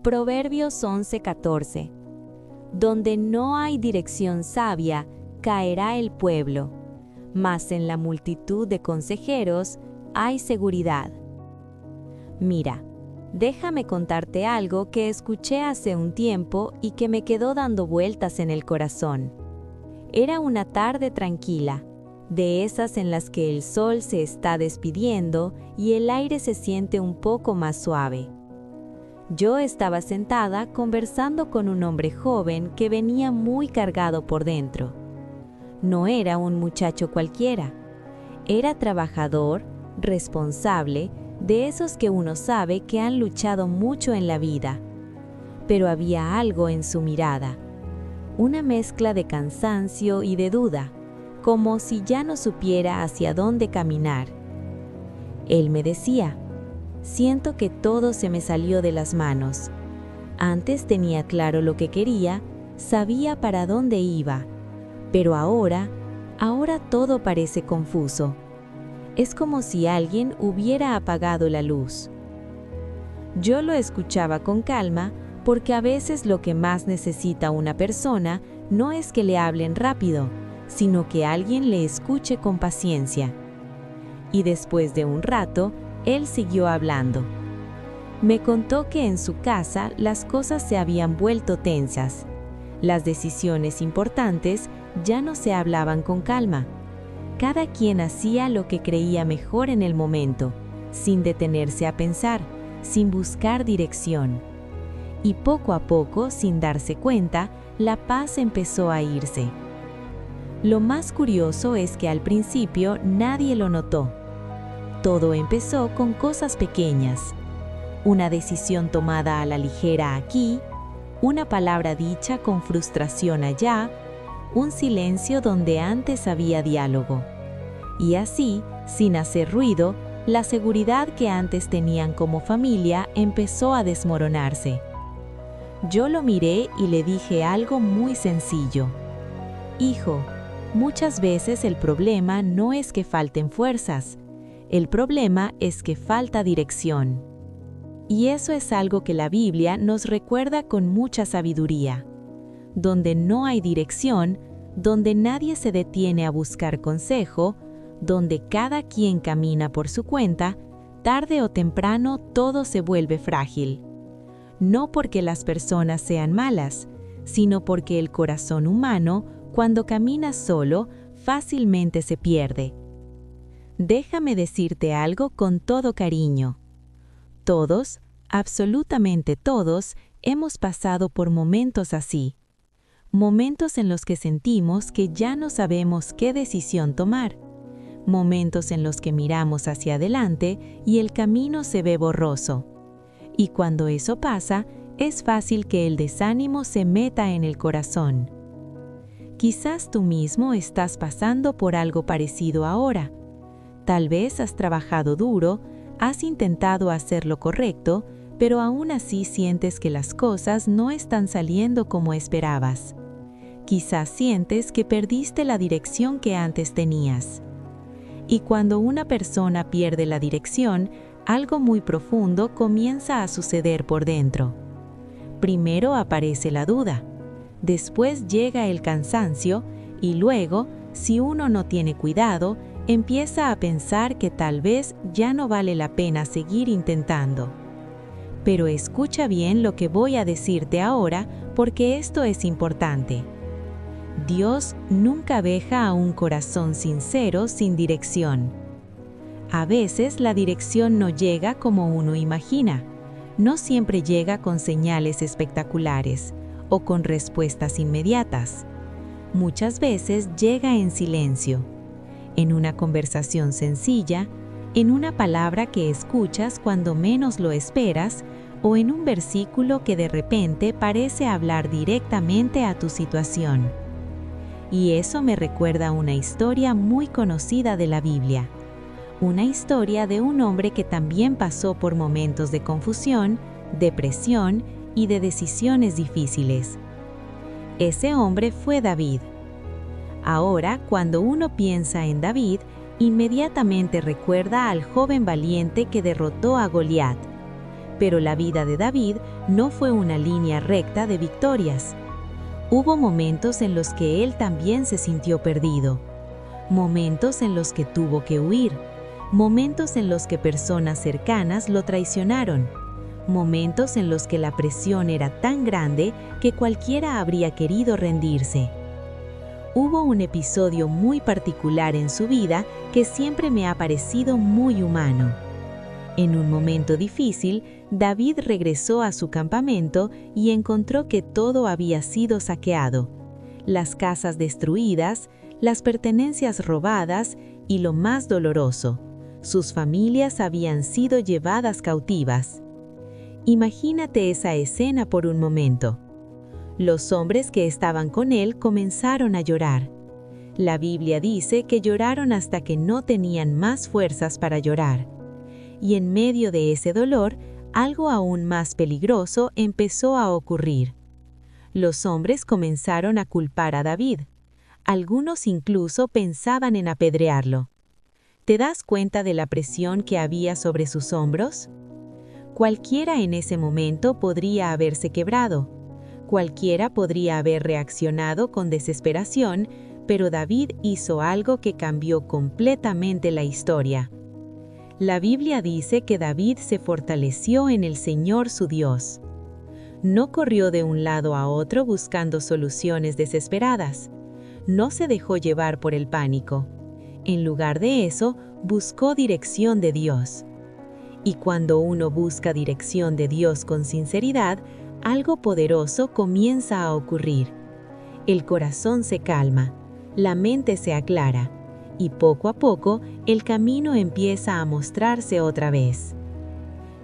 Proverbios 11:14. Donde no hay dirección sabia, caerá el pueblo, mas en la multitud de consejeros hay seguridad. Mira, déjame contarte algo que escuché hace un tiempo y que me quedó dando vueltas en el corazón. Era una tarde tranquila, de esas en las que el sol se está despidiendo y el aire se siente un poco más suave. Yo estaba sentada conversando con un hombre joven que venía muy cargado por dentro. No era un muchacho cualquiera. Era trabajador, responsable, de esos que uno sabe que han luchado mucho en la vida. Pero había algo en su mirada, una mezcla de cansancio y de duda, como si ya no supiera hacia dónde caminar. Él me decía: siento que todo se me salió de las manos. Antes tenía claro lo que quería, sabía para dónde iba, pero ahora todo parece confuso. Es como si alguien hubiera apagado la luz. Yo lo escuchaba con calma, porque a veces lo que más necesita una persona no es que le hablen rápido, sino que alguien le escuche con paciencia. Y después de un rato, él siguió hablando. Me contó que en su casa las cosas se habían vuelto tensas. Las decisiones importantes ya no se hablaban con calma. Cada quien hacía lo que creía mejor en el momento, sin detenerse a pensar, sin buscar dirección. Y poco a poco, sin darse cuenta, la paz empezó a irse. Lo más curioso es que al principio nadie lo notó. Todo empezó con cosas pequeñas. Una decisión tomada a la ligera aquí, una palabra dicha con frustración allá, un silencio donde antes había diálogo. Y así, sin hacer ruido, la seguridad que antes tenían como familia empezó a desmoronarse. Yo lo miré y le dije algo muy sencillo. Hijo, muchas veces el problema no es que falten fuerzas. El problema es que falta dirección. Y eso es algo que la Biblia nos recuerda con mucha sabiduría. Donde no hay dirección, donde nadie se detiene a buscar consejo, donde cada quien camina por su cuenta, tarde o temprano todo se vuelve frágil. No porque las personas sean malas, sino porque el corazón humano, cuando camina solo, fácilmente se pierde. Déjame decirte algo con todo cariño. Todos, absolutamente todos, hemos pasado por momentos así. Momentos en los que sentimos que ya no sabemos qué decisión tomar. Momentos en los que miramos hacia adelante y el camino se ve borroso. Y cuando eso pasa, es fácil que el desánimo se meta en el corazón. Quizás tú mismo estás pasando por algo parecido ahora. Tal vez has trabajado duro, has intentado hacer lo correcto, pero aún así sientes que las cosas no están saliendo como esperabas. Quizás sientes que perdiste la dirección que antes tenías. Y cuando una persona pierde la dirección, algo muy profundo comienza a suceder por dentro. Primero aparece la duda, después llega el cansancio y luego, si uno no tiene cuidado, empieza a pensar que tal vez ya no vale la pena seguir intentando. Pero escucha bien lo que voy a decirte ahora, porque esto es importante. Dios nunca deja a un corazón sincero sin dirección. A veces la dirección no llega como uno imagina. No siempre llega con señales espectaculares o con respuestas inmediatas. Muchas veces llega en silencio, en una conversación sencilla, en una palabra que escuchas cuando menos lo esperas o en un versículo que de repente parece hablar directamente a tu situación. Y eso me recuerda una historia muy conocida de la Biblia. Una historia de un hombre que también pasó por momentos de confusión, depresión y de decisiones difíciles. Ese hombre fue David. Ahora, cuando uno piensa en David, inmediatamente recuerda al joven valiente que derrotó a Goliat. Pero la vida de David no fue una línea recta de victorias. Hubo momentos en los que él también se sintió perdido, momentos en los que tuvo que huir, momentos en los que personas cercanas lo traicionaron, momentos en los que la presión era tan grande que cualquiera habría querido rendirse. Hubo un episodio muy particular en su vida que siempre me ha parecido muy humano. En un momento difícil, David regresó a su campamento y encontró que todo había sido saqueado: las casas destruidas, las pertenencias robadas y, lo más doloroso, sus familias habían sido llevadas cautivas. Imagínate esa escena por un momento. Los hombres que estaban con él comenzaron a llorar. La Biblia dice que lloraron hasta que no tenían más fuerzas para llorar. Y en medio de ese dolor, algo aún más peligroso empezó a ocurrir. Los hombres comenzaron a culpar a David. Algunos incluso pensaban en apedrearlo. ¿Te das cuenta de la presión que había sobre sus hombros? Cualquiera en ese momento podría haberse quebrado. Cualquiera podría haber reaccionado con desesperación, pero David hizo algo que cambió completamente la historia. La Biblia dice que David se fortaleció en el Señor su Dios. No corrió de un lado a otro buscando soluciones desesperadas. No se dejó llevar por el pánico. En lugar de eso, buscó dirección de Dios. Y cuando uno busca dirección de Dios con sinceridad, algo poderoso comienza a ocurrir. El corazón se calma, la mente se aclara, y poco a poco el camino empieza a mostrarse otra vez.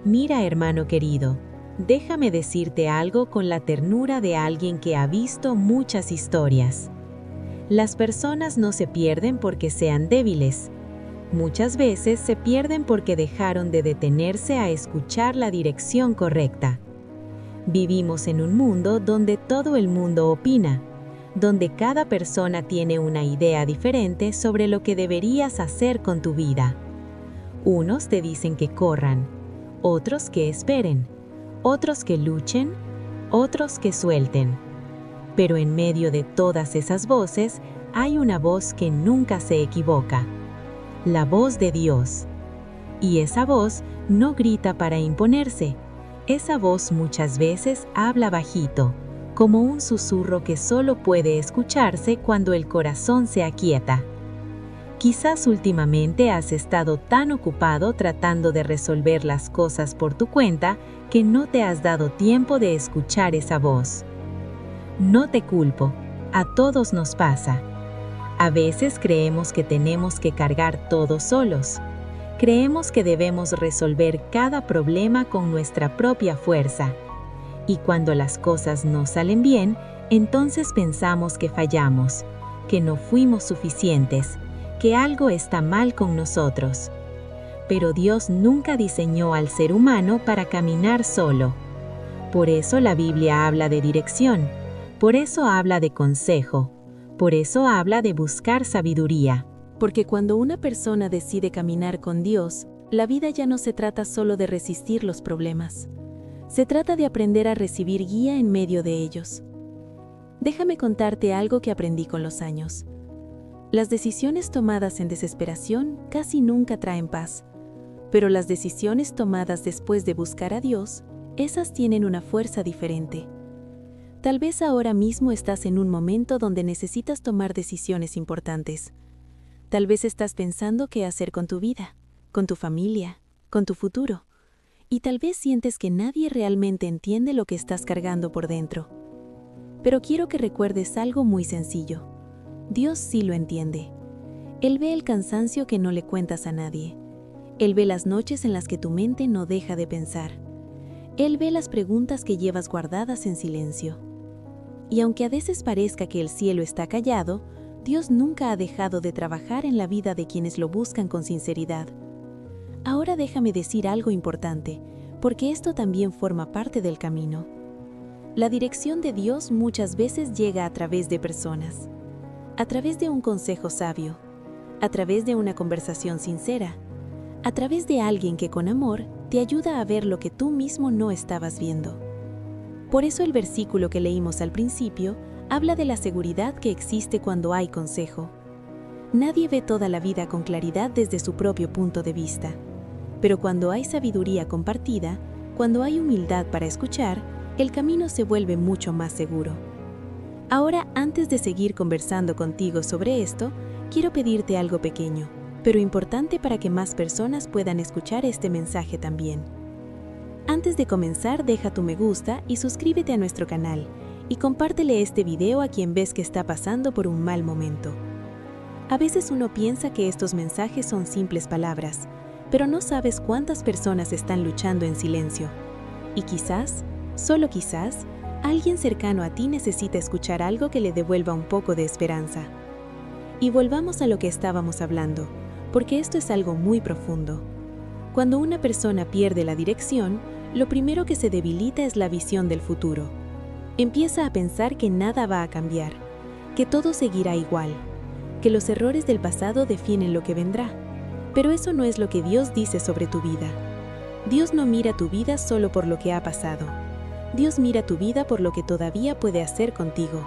Mira, hermano querido, déjame decirte algo con la ternura de alguien que ha visto muchas historias. Las personas no se pierden porque sean débiles. Muchas veces se pierden porque dejaron de detenerse a escuchar la dirección correcta. Vivimos en un mundo donde todo el mundo opina, donde cada persona tiene una idea diferente sobre lo que deberías hacer con tu vida. Unos te dicen que corran, otros que esperen, otros que luchen, otros que suelten. Pero en medio de todas esas voces, hay una voz que nunca se equivoca: la voz de Dios. Y esa voz no grita para imponerse. Esa voz muchas veces habla bajito, como un susurro que solo puede escucharse cuando el corazón se aquieta. Quizás últimamente has estado tan ocupado tratando de resolver las cosas por tu cuenta que no te has dado tiempo de escuchar esa voz. No te culpo, a todos nos pasa. A veces creemos que tenemos que cargar todo solos. Creemos que debemos resolver cada problema con nuestra propia fuerza. Y cuando las cosas no salen bien, entonces pensamos que fallamos, que no fuimos suficientes, que algo está mal con nosotros. Pero Dios nunca diseñó al ser humano para caminar solo. Por eso la Biblia habla de dirección, por eso habla de consejo, por eso habla de buscar sabiduría. Porque cuando una persona decide caminar con Dios, la vida ya no se trata solo de resistir los problemas. Se trata de aprender a recibir guía en medio de ellos. Déjame contarte algo que aprendí con los años. Las decisiones tomadas en desesperación casi nunca traen paz, pero las decisiones tomadas después de buscar a Dios, esas tienen una fuerza diferente. Tal vez ahora mismo estás en un momento donde necesitas tomar decisiones importantes. Tal vez estás pensando qué hacer con tu vida, con tu familia, con tu futuro. Y tal vez sientes que nadie realmente entiende lo que estás cargando por dentro. Pero quiero que recuerdes algo muy sencillo. Dios sí lo entiende. Él ve el cansancio que no le cuentas a nadie. Él ve las noches en las que tu mente no deja de pensar. Él ve las preguntas que llevas guardadas en silencio. Y aunque a veces parezca que el cielo está callado, Dios nunca ha dejado de trabajar en la vida de quienes lo buscan con sinceridad. Ahora déjame decir algo importante, porque esto también forma parte del camino. La dirección de Dios muchas veces llega a través de personas, a través de un consejo sabio, a través de una conversación sincera, a través de alguien que con amor te ayuda a ver lo que tú mismo no estabas viendo. Por eso el versículo que leímos al principio habla de la seguridad que existe cuando hay consejo. Nadie ve toda la vida con claridad desde su propio punto de vista, pero cuando hay sabiduría compartida, cuando hay humildad para escuchar, el camino se vuelve mucho más seguro. Ahora, antes de seguir conversando contigo sobre esto, quiero pedirte algo pequeño, pero importante para que más personas puedan escuchar este mensaje también. Antes de comenzar, deja tu me gusta y suscríbete a nuestro canal, y compártele este video a quien ves que está pasando por un mal momento. A veces uno piensa que estos mensajes son simples palabras, pero no sabes cuántas personas están luchando en silencio. Y quizás, solo quizás, alguien cercano a ti necesita escuchar algo que le devuelva un poco de esperanza. Y volvamos a lo que estábamos hablando, porque esto es algo muy profundo. Cuando una persona pierde la dirección, lo primero que se debilita es la visión del futuro. Empieza a pensar que nada va a cambiar, que todo seguirá igual, que los errores del pasado definen lo que vendrá. Pero eso no es lo que Dios dice sobre tu vida. Dios no mira tu vida solo por lo que ha pasado. Dios mira tu vida por lo que todavía puede hacer contigo.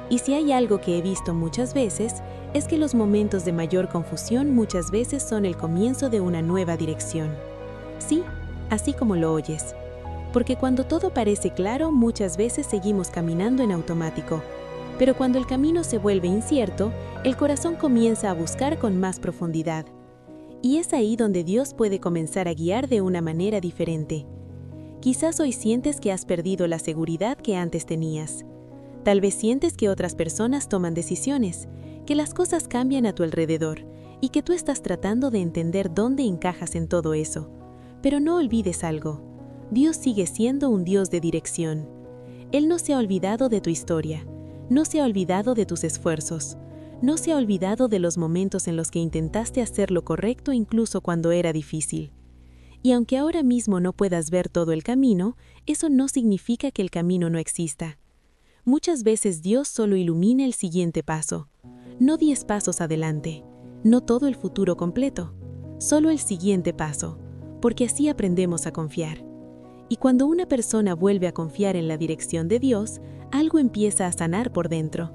Y si hay algo que he visto muchas veces, es que los momentos de mayor confusión muchas veces son el comienzo de una nueva dirección. Sí, así como lo oyes. Porque cuando todo parece claro, muchas veces seguimos caminando en automático. Pero cuando el camino se vuelve incierto, el corazón comienza a buscar con más profundidad. Y es ahí donde Dios puede comenzar a guiar de una manera diferente. Quizás hoy sientes que has perdido la seguridad que antes tenías. Tal vez sientes que otras personas toman decisiones, que las cosas cambian a tu alrededor y que tú estás tratando de entender dónde encajas en todo eso. Pero no olvides algo. Dios sigue siendo un Dios de dirección. Él no se ha olvidado de tu historia, no se ha olvidado de tus esfuerzos. No se ha olvidado de los momentos en los que intentaste hacer lo correcto incluso cuando era difícil. Y aunque ahora mismo no puedas ver todo el camino, eso no significa que el camino no exista. Muchas veces Dios solo ilumina el siguiente paso, no 10 pasos adelante, no todo el futuro completo, solo el siguiente paso, porque así aprendemos a confiar. Y cuando una persona vuelve a confiar en la dirección de Dios, algo empieza a sanar por dentro.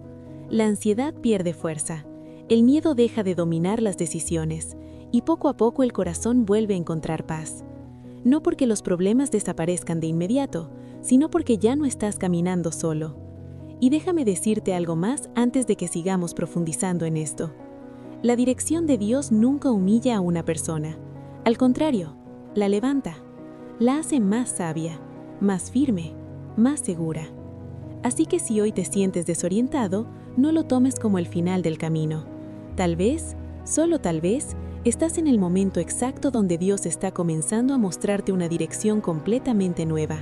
La ansiedad pierde fuerza, el miedo deja de dominar las decisiones, y poco a poco el corazón vuelve a encontrar paz. No porque los problemas desaparezcan de inmediato, sino porque ya no estás caminando solo. Y déjame decirte algo más antes de que sigamos profundizando en esto. La dirección de Dios nunca humilla a una persona. Al contrario, la levanta, la hace más sabia, más firme, más segura. Así que si hoy te sientes desorientado, no lo tomes como el final del camino. Tal vez, solo tal vez, estás en el momento exacto donde Dios está comenzando a mostrarte una dirección completamente nueva.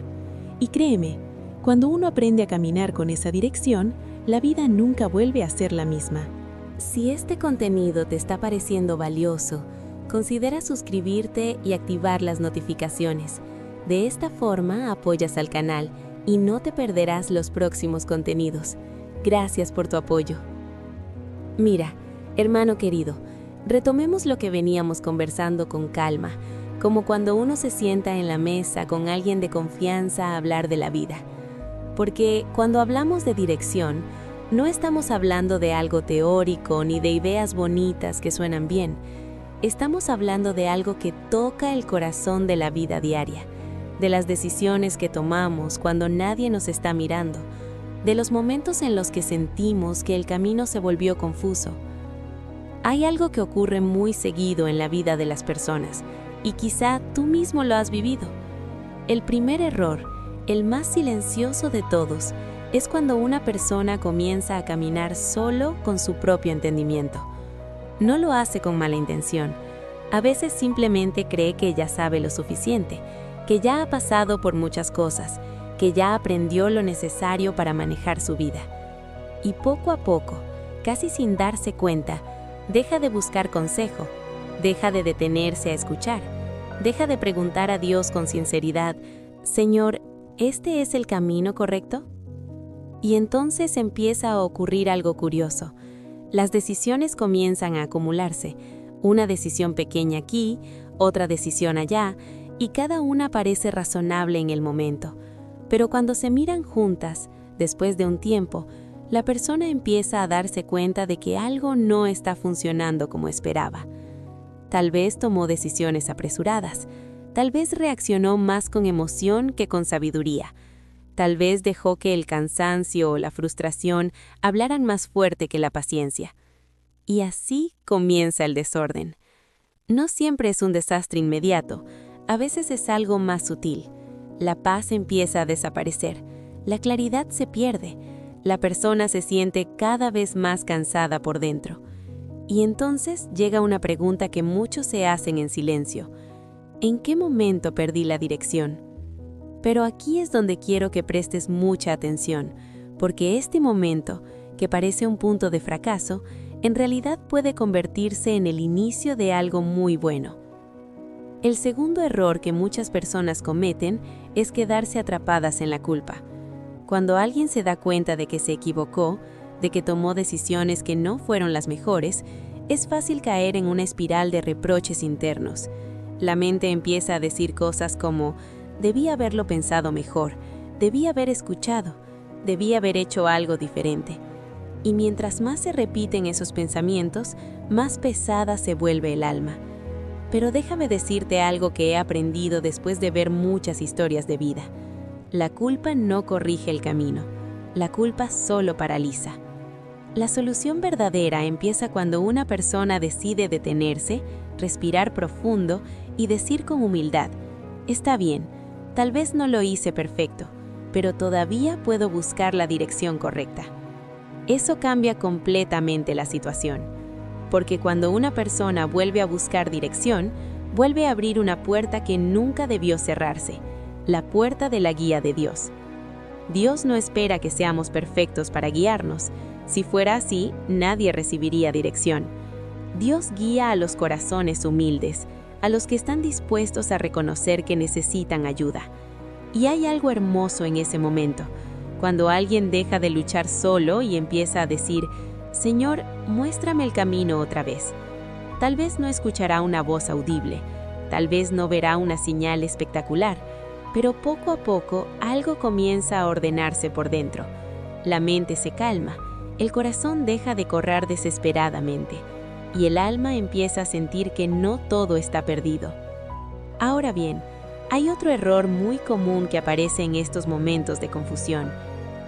Y créeme, cuando uno aprende a caminar con esa dirección, la vida nunca vuelve a ser la misma. Si este contenido te está pareciendo valioso, considera suscribirte y activar las notificaciones. De esta forma apoyas al canal y no te perderás los próximos contenidos. Gracias por tu apoyo. Mira, hermano querido, retomemos lo que veníamos conversando con calma, como cuando uno se sienta en la mesa con alguien de confianza a hablar de la vida. Porque cuando hablamos de dirección, no estamos hablando de algo teórico ni de ideas bonitas que suenan bien. Estamos hablando de algo que toca el corazón de la vida diaria, de las decisiones que tomamos cuando nadie nos está mirando, de los momentos en los que sentimos que el camino se volvió confuso. Hay algo que ocurre muy seguido en la vida de las personas, y quizá tú mismo lo has vivido. El primer error, el más silencioso de todos, es cuando una persona comienza a caminar solo con su propio entendimiento. No lo hace con mala intención. A veces simplemente cree que ya sabe lo suficiente, que ya ha pasado por muchas cosas, que ya aprendió lo necesario para manejar su vida. Y poco a poco, casi sin darse cuenta, deja de buscar consejo, deja de detenerse a escuchar, deja de preguntar a Dios con sinceridad, Señor, ¿este es el camino correcto? Y entonces empieza a ocurrir algo curioso. Las decisiones comienzan a acumularse, una decisión pequeña aquí, otra decisión allá, y cada una parece razonable en el momento, pero cuando se miran juntas, después de un tiempo, la persona empieza a darse cuenta de que algo no está funcionando como esperaba. Tal vez tomó decisiones apresuradas, tal vez reaccionó más con emoción que con sabiduría, tal vez dejó que el cansancio o la frustración hablaran más fuerte que la paciencia. Y así comienza el desorden. No siempre es un desastre inmediato, a veces es algo más sutil. La paz empieza a desaparecer, la claridad se pierde, la persona se siente cada vez más cansada por dentro. Y entonces llega una pregunta que muchos se hacen en silencio. ¿En qué momento perdí la dirección? Pero aquí es donde quiero que prestes mucha atención, porque este momento, que parece un punto de fracaso, en realidad puede convertirse en el inicio de algo muy bueno. El segundo error que muchas personas cometen es quedarse atrapadas en la culpa. Cuando alguien se da cuenta de que se equivocó, de que tomó decisiones que no fueron las mejores, es fácil caer en una espiral de reproches internos. La mente empieza a decir cosas como: debí haberlo pensado mejor, debí haber escuchado, debí haber hecho algo diferente. Y mientras más se repiten esos pensamientos, más pesada se vuelve el alma. Pero déjame decirte algo que he aprendido después de ver muchas historias de vida. La culpa no corrige el camino, la culpa solo paraliza. La solución verdadera empieza cuando una persona decide detenerse, respirar profundo y decir con humildad: está bien, tal vez no lo hice perfecto, pero todavía puedo buscar la dirección correcta. Eso cambia completamente la situación, porque cuando una persona vuelve a buscar dirección, vuelve a abrir una puerta que nunca debió cerrarse, la puerta de la guía de Dios. Dios no espera que seamos perfectos para guiarnos. Si fuera así, nadie recibiría dirección. Dios guía a los corazones humildes, a los que están dispuestos a reconocer que necesitan ayuda. Y hay algo hermoso en ese momento, cuando alguien deja de luchar solo y empieza a decir: Señor, muéstrame el camino otra vez. Tal vez no escuchará una voz audible, tal vez no verá una señal espectacular, pero poco a poco algo comienza a ordenarse por dentro. La mente se calma, el corazón deja de correr desesperadamente, y el alma empieza a sentir que no todo está perdido. Ahora bien, hay otro error muy común que aparece en estos momentos de confusión,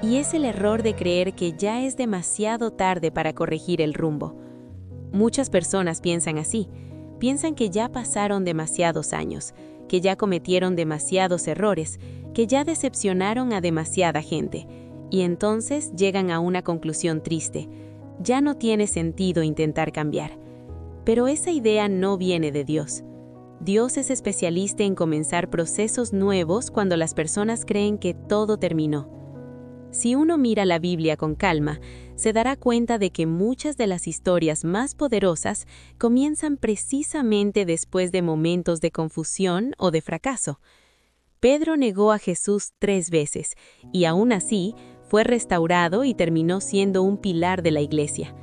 y es el error de creer que ya es demasiado tarde para corregir el rumbo. Muchas personas piensan así, piensan que ya pasaron demasiados años, que ya cometieron demasiados errores, que ya decepcionaron a demasiada gente, y entonces llegan a una conclusión triste: ya no tiene sentido intentar cambiar. Pero esa idea no viene de Dios. Dios es especialista en comenzar procesos nuevos cuando las personas creen que todo terminó. Si uno mira la Biblia con calma, se dará cuenta de que muchas de las historias más poderosas comienzan precisamente después de momentos de confusión o de fracaso. Pedro negó a Jesús 3 veces, y aún así fue restaurado y terminó siendo un pilar de la iglesia.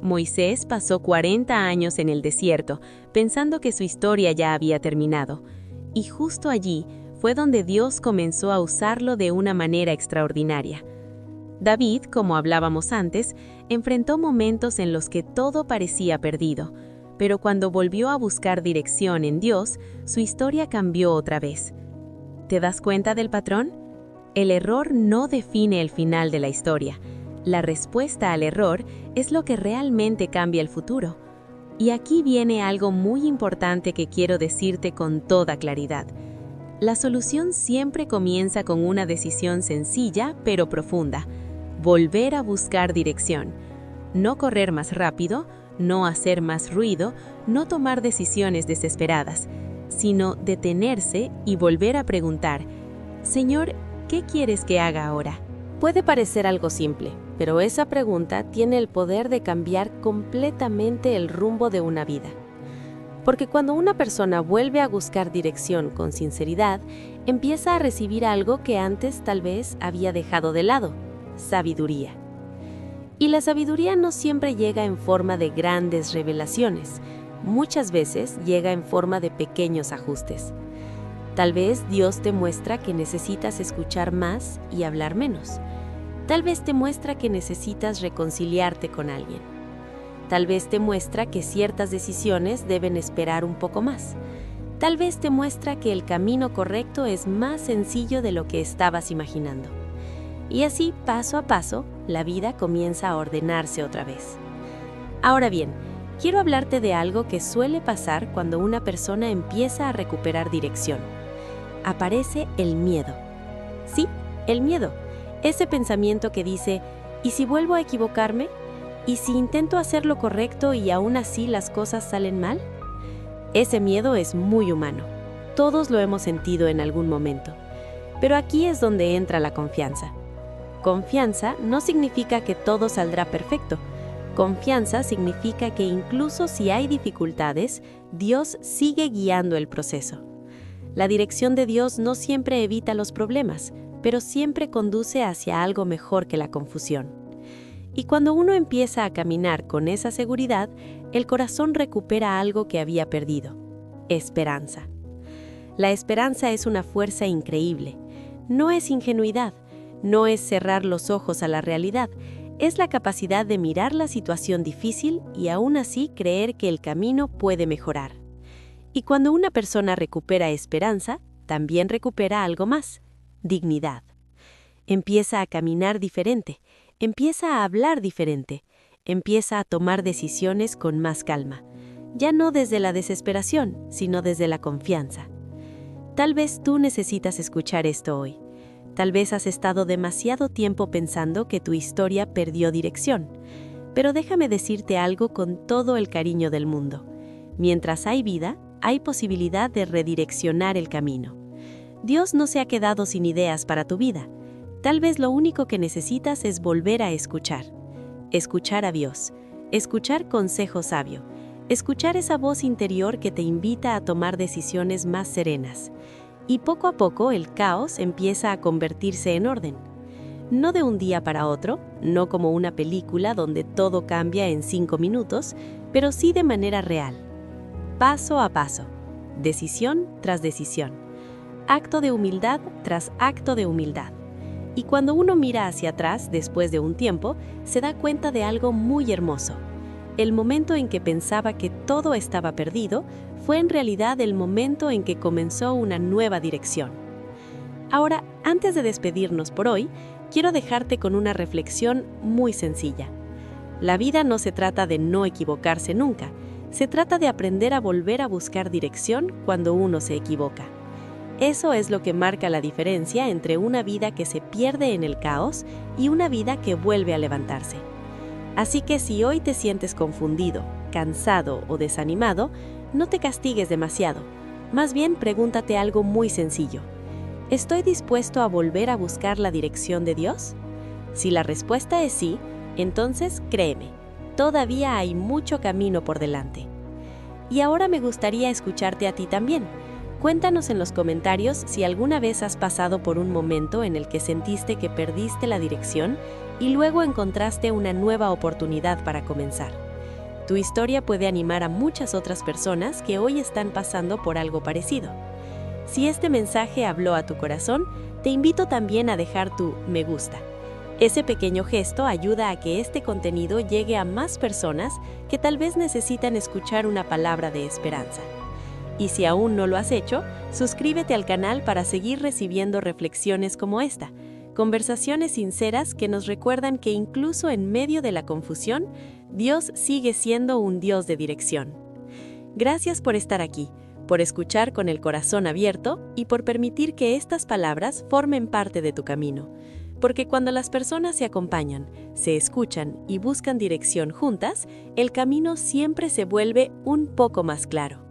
Moisés pasó 40 años en el desierto, pensando que su historia ya había terminado, y justo allí fue donde Dios comenzó a usarlo de una manera extraordinaria. David, como hablábamos antes, enfrentó momentos en los que todo parecía perdido, pero cuando volvió a buscar dirección en Dios, su historia cambió otra vez. ¿Te das cuenta del patrón? El error no define el final de la historia. La respuesta al error es lo que realmente cambia el futuro. Y aquí viene algo muy importante que quiero decirte con toda claridad. La solución siempre comienza con una decisión sencilla pero profunda: volver a buscar dirección. No correr más rápido, no hacer más ruido, no tomar decisiones desesperadas, sino detenerse y volver a preguntar: Señor, ¿qué quieres que haga ahora? Puede parecer algo simple, pero esa pregunta tiene el poder de cambiar completamente el rumbo de una vida. Porque cuando una persona vuelve a buscar dirección con sinceridad, empieza a recibir algo que antes tal vez había dejado de lado: sabiduría. Y la sabiduría no siempre llega en forma de grandes revelaciones, muchas veces llega en forma de pequeños ajustes. Tal vez Dios te muestra que necesitas escuchar más y hablar menos. Tal vez te muestra que necesitas reconciliarte con alguien. Tal vez te muestra que ciertas decisiones deben esperar un poco más. Tal vez te muestra que el camino correcto es más sencillo de lo que estabas imaginando. Y así, paso a paso, la vida comienza a ordenarse otra vez. Ahora bien, quiero hablarte de algo que suele pasar cuando una persona empieza a recuperar dirección. Aparece el miedo. Sí, el miedo. Ese pensamiento que dice, ¿y si vuelvo a equivocarme? ¿Y si intento hacer lo correcto y aún así las cosas salen mal? Ese miedo es muy humano. Todos lo hemos sentido en algún momento. Pero aquí es donde entra la confianza. Confianza no significa que todo saldrá perfecto. Confianza significa que incluso si hay dificultades, Dios sigue guiando el proceso. La dirección de Dios no siempre evita los problemas, pero siempre conduce hacia algo mejor que la confusión. Y cuando uno empieza a caminar con esa seguridad, el corazón recupera algo que había perdido: esperanza. La esperanza es una fuerza increíble. No es ingenuidad, no es cerrar los ojos a la realidad, es la capacidad de mirar la situación difícil y aún así creer que el camino puede mejorar. Y cuando una persona recupera esperanza, también recupera algo más: dignidad. Empieza a caminar diferente, empieza a hablar diferente, empieza a tomar decisiones con más calma, ya no desde la desesperación, sino desde la confianza. Tal vez tú necesitas escuchar esto hoy. Tal vez has estado demasiado tiempo pensando que tu historia perdió dirección, pero déjame decirte algo con todo el cariño del mundo. Mientras hay vida, hay posibilidad de redireccionar el camino. Dios no se ha quedado sin ideas para tu vida. Tal vez lo único que necesitas es volver a escuchar. Escuchar a Dios, escuchar consejo sabio, escuchar esa voz interior que te invita a tomar decisiones más serenas. Y poco a poco el caos empieza a convertirse en orden. No de un día para otro, no como una película donde todo cambia en 5 minutos, pero sí de manera real. Paso a paso, decisión tras decisión, acto de humildad tras acto de humildad. Y cuando uno mira hacia atrás después de un tiempo, se da cuenta de algo muy hermoso. El momento en que pensaba que todo estaba perdido fue en realidad el momento en que comenzó una nueva dirección. Ahora, antes de despedirnos por hoy, quiero dejarte con una reflexión muy sencilla. La vida no se trata de no equivocarse nunca, se trata de aprender a volver a buscar dirección cuando uno se equivoca. Eso es lo que marca la diferencia entre una vida que se pierde en el caos y una vida que vuelve a levantarse. Así que si hoy te sientes confundido, cansado o desanimado, no te castigues demasiado. Más bien pregúntate algo muy sencillo. ¿Estoy dispuesto a volver a buscar la dirección de Dios? Si la respuesta es sí, entonces créeme, todavía hay mucho camino por delante. Y ahora me gustaría escucharte a ti también. Cuéntanos en los comentarios si alguna vez has pasado por un momento en el que sentiste que perdiste la dirección y luego encontraste una nueva oportunidad para comenzar. Tu historia puede animar a muchas otras personas que hoy están pasando por algo parecido. Si este mensaje habló a tu corazón, te invito también a dejar tu me gusta. Ese pequeño gesto ayuda a que este contenido llegue a más personas que tal vez necesitan escuchar una palabra de esperanza. Y si aún no lo has hecho, suscríbete al canal para seguir recibiendo reflexiones como esta, conversaciones sinceras que nos recuerdan que incluso en medio de la confusión, Dios sigue siendo un Dios de dirección. Gracias por estar aquí, por escuchar con el corazón abierto y por permitir que estas palabras formen parte de tu camino. Porque cuando las personas se acompañan, se escuchan y buscan dirección juntas, el camino siempre se vuelve un poco más claro.